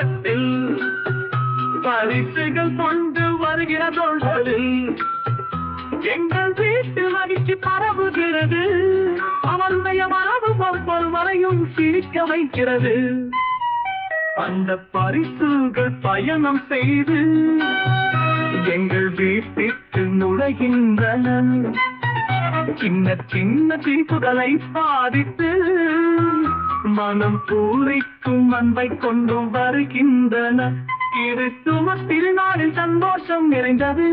துவத்தில் பரிசுகள் கொண்டு வருகிற தோள்களில் எங்கள் வீட்டில் மகிழ்ச்சி பரவுகிறது. அவருடைய மரபு ஒவ்வொரு வரையும் சிரிக்க வைக்கிறது. அந்த பரிசுகள் பயணம் செய்து எங்கள் வீட்டிற்கு நுழைகின்றன. சின்ன சின்ன தீப்புகளை பாதித்து மனம் பூரிக்கும் அன்பை கொண்டு வருகின்றன. இது திருநாளில் சந்தோஷம் நிறைந்தது.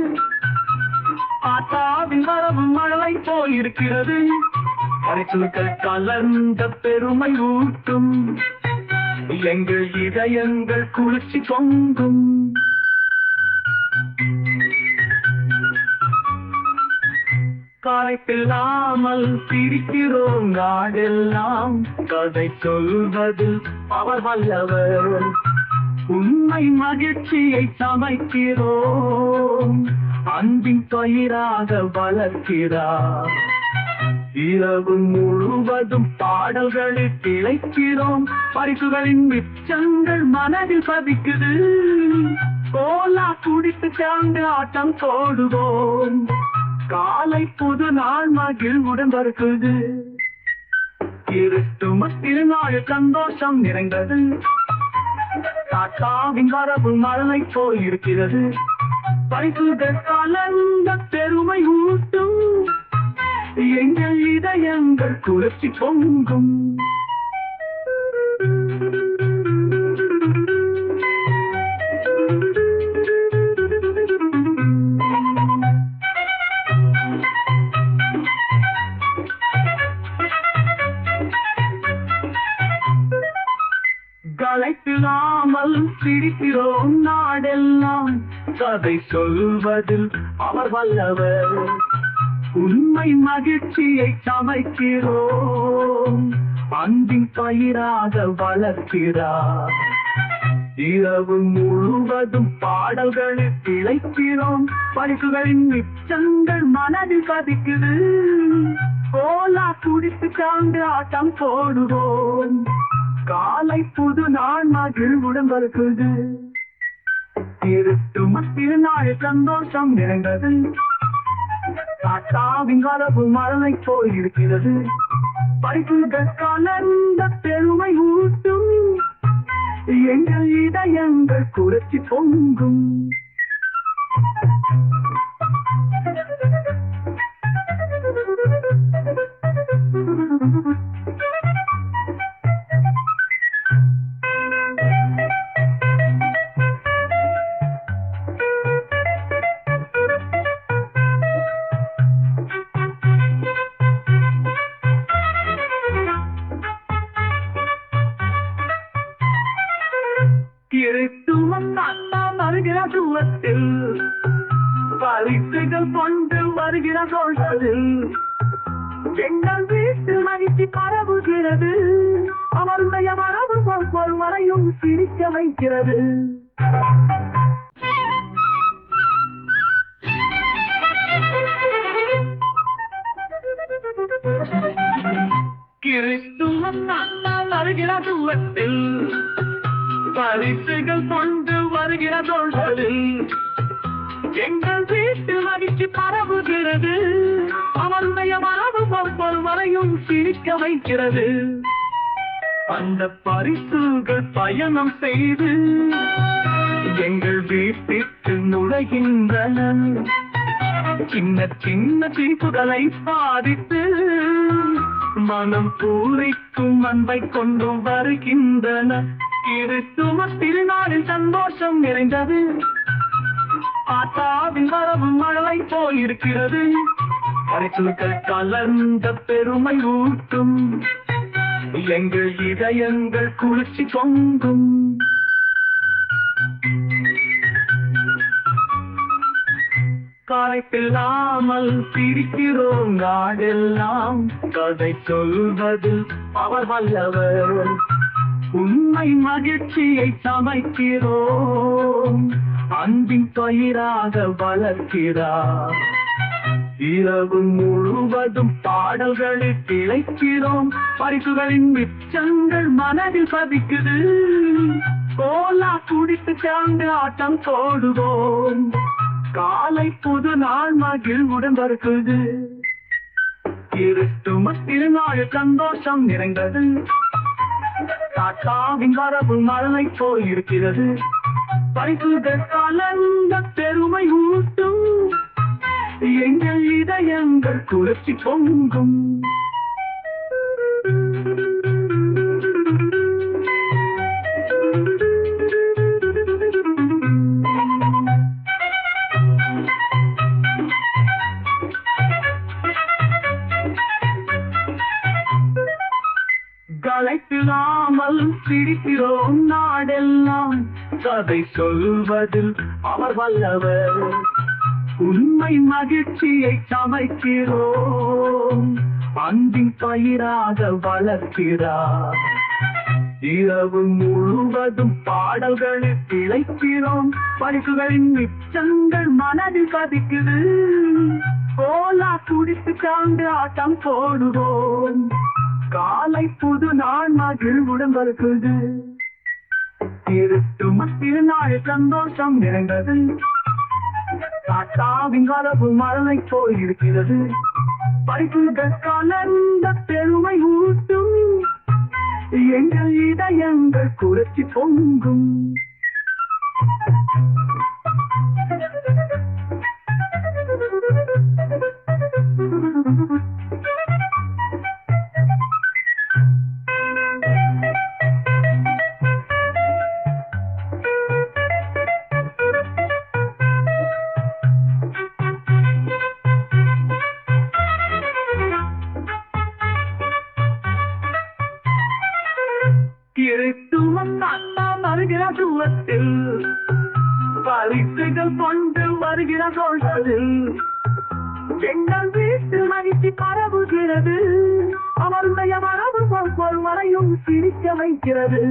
ஆத்தாவின் வரவு மழை போல் இருக்கிறது. பரிசுகள் கலந்த பெருமை ஊட்டும். எங்கள் இதயங்கள் குளிர்ச்சி பொங்கும். காய்ப்பில்லாமல் சிரிக்கிறோம். நாடெல்லாம் கதை சொல்வது அவர் வல்லவர். உண்மை மகிழ்ச்சியை சமைக்கிறோம். அன்பின் பயிராக வளர்க்கிறார். இரவு முழுவதும் பாடல்களில் திளைக்கிறோம். பரிசுகளின் மிச்சங்கள் மனதில் பதிக்குது. கோலா குடித்து சார்ந்து ஆட்டம் போடுவோம். காலை புது நாள் மகிழ்வுடன் வருகிறது. கிறிஸ்துமஸ் திருநாள் சந்தோஷம் நிறைந்தது. தாத்தாவின் வரவு மழை போல் இருக்கிறது. பரிசுகள் கலந்த பெருமை ஊட்டும். எங்கள் இதயங்கள் குளிர்ச்சி பொங்கும். களைப்பில்லாமல் சிரிக்கிறோம். நாடெல்லாம் கதை சொல்வதில் அவர் வல்லவர். உண்மை மகிழ்ச்சியை சமைக்கிறோம். அன்பின் பயிராக வளர்க்கிறார். இரவு முழுவதும் பாடல்களில் திளைக்கிறோம். பரிசுகளின் மிச்சங்கள் மனதில் பதிக்குது. கோலா குடித்து சார்ந்து ஆட்டம் போடுவோம். காலை புது நாள் மகிழ்வுடன் வருகிறது. கிறிஸ்துமஸ் திருநாள் சந்தோஷம் நிறைந்தது. தாத்தாவின் வரவு மழை போல் இருக்கிறது. பரிசுகள் கலந்த பெருமை ஊட்டும். எங்கள் இதயங்கள் குளிர்ச்சி பொங்கும். வருகிற துவத்தில் பரிசுகள் கொண்டு வருகிற தோள்களில் எங்கள் வீட்டு மகிழ்ச்சி பரவுகிறது. அவருடைய மரபு ஒவ்வொரு வரையும் சிரிக்க வைக்கிறது. கிறிஸ்துவம் வருகிற துவத்தில் பரிசுகள் கொண்டு வருகிற தோள்களில் எங்கள் வீட்டு மகிழ்ச்சி பரவுகிறது. அவருடைய மரபு ஒவ்வொரு வரையும் சிரிக்க வைக்கிறது. அந்த பரிசுகள் பயணம் செய்து எங்கள் வீட்டிற்கு நுழைகின்றன. சின்ன சின்ன தீப்புகளை பாதித்து மனம் பூரிக்கும் அன்பை கொண்டு வருகின்றன. கிறிஸ்துமஸ் திருநாளில் சந்தோஷம் நிறைந்தது. ஆத்தாவின் வரவு மழை போல் இருக்கிறது. பரிசுகள் கலந்த பெருமை ஊட்டும். எங்கள் இதயங்கள் குளிர்ச்சி பொங்கும். காய்ப்பில்லாமல் சிரிக்கிறோம். நாடெல்லாம் கதை சொல்வது அவர் வல்லவர். உண்மை மகிழ்ச்சியை சமைக்கிறோம். அன்பின் பயிராக வளர்க்கிறார். இரவு முழுவதும் பாடல்களில் திளைக்கிறோம். பரிசுகளின் மிச்சங்கள் மனதில் பதிக்குது. கோலா குடித்து சேர்ந்து ஆட்டம் போடுவோம். காலை புது நாள் மகிழ்வுடன் வருகிறது. கிறிஸ்துமஸ் திருநாள் சந்தோஷம் நிறைந்தது. தாத்தாவின் வரவு மழலை போல் இருக்கிறது. பரிசுகள் கலந்த பெருமை ஊட்டும். எங்கள் இதயங்கள் குளிர்ச்சி பொங்கும். களைப்பில்லாமல் சிரிக்கிறோம் நாடெல்லாம். கதை சொல்வதில் அவர் வல்லவர். உண்மை மகிழ்ச்சியை சமைக்கிறோம். அன்பின் பயிராக வளர்க்கிறார். இரவு முழுவதும் பாடல்களில் திளைக்கிறோம். பரிசுகளின் மிச்சங்கள் மனதில் பதிக்குது. கோலா குடித்து சார்ந்து ஆட்டம் போடுவோம். காலை புது நாள் மகிழ்வுடன் வருகிறது. கிறிஸ்துமஸ் திருநாள் சந்தோஷம் நிறைந்தது. தாத்தாவின் வரவு மழலை போல் இருக்கிறது. பரிசுகள் கலந்த பெருமை ஊட்டும். எங்கள் இதயங்கள் குளிர்ச்சி பொங்கும். கிறிஸ்துவம் தாத்தா வருகிற தூரத்தில். பரிசுகள் கொண்டு வருகிற சொல்றதில். எங்கள் வீட்டு மகிழ்ச்சி பரவுகிறது. அவருடைய வரவு ஒவ்வொரு வரையும் சிரிக்க வைக்கிறது.